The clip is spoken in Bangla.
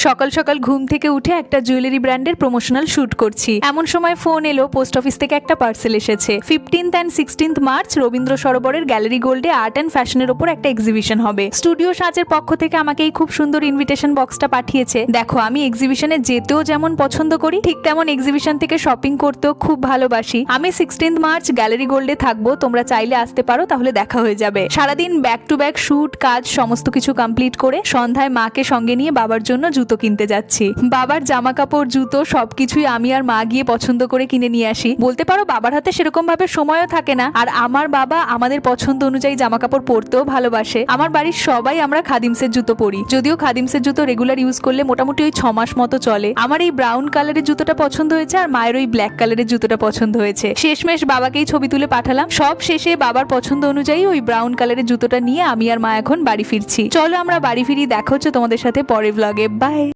সকাল সকাল ঘুম থেকে উঠে একটা জুয়েলারি ব্র্যান্ডের প্রমোশনাল শুট করছি, এমন সময় ফোন এলো পোস্ট অফিস থেকে একটা পার্সেল এসেছে। 15th and 16th March Rabindra সরোবরের গ্যালারি গোল্ডে আর্ট অ্যান্ড ফ্যাশনের ওপর একটা এক্সিবিশন হবে। স্টুডিও সাজের পক্ষ থেকে আমাকে এই খুব সুন্দর ইনভিটেশন বক্সটা পাঠিয়েছে। দেখো, আমি এক্সিবিশনে যেতেও যেমন পছন্দ করি, ঠিক তেমন এক্সিবিশন থেকে শপিং করতেও খুব ভালোবাসি। আমি 16th মার্চ গ্যালারি গোল্ডে থাকবো, তোমরা চাইলে আসতে পারো, তাহলে দেখা হয়ে যাবে। সারাদিন ব্যাক টু ব্যাক শুট কাজ সমস্ত কিছু কমপ্লিট করে সন্ধ্যায় মাকে সঙ্গে নিয়ে বাবার জন্য জুতো কিনতে যাচ্ছি। বাবার জামা কাপড় জুতো সবকিছুই আমি আর মা গিয়ে পছন্দ করে কিনে নিয়ে আসি। বলতে পারো বাবার হাতে সেরকম ভাবে সময়ও থাকে না, আর আমার বাবা আমাদের পছন্দ অনুযায়ী জামা কাপড় পরতেও ভালোবাসে। আমার বাড়ির সবাই আমরা খাদিমসের জুতো পরি, যদিও খাদিমসের জুতো রেগুলার ইউজ করলে মোটামুটি ওই 6 মাস মতো চলে। আমার এই ব্রাউন কালারের জুতোটা পছন্দ হয়েছে, আর মায়ের ওই ব্ল্যাক কালারের জুতোটা পছন্দ হয়েছে। শেষমেশ বাবাকেই ছবি তুলে পাঠালাম। সব শেষে বাবার পছন্দ অনুযায়ী ওই ব্রাউন কালারের জুতোটা নিয়ে আমি আর মা এখন বাড়ি ফিরছি। চলো আমরা বাড়ি ফিরি, দেখা হচ্ছে তোমাদের সাথে পরের ব্লগে। বাই।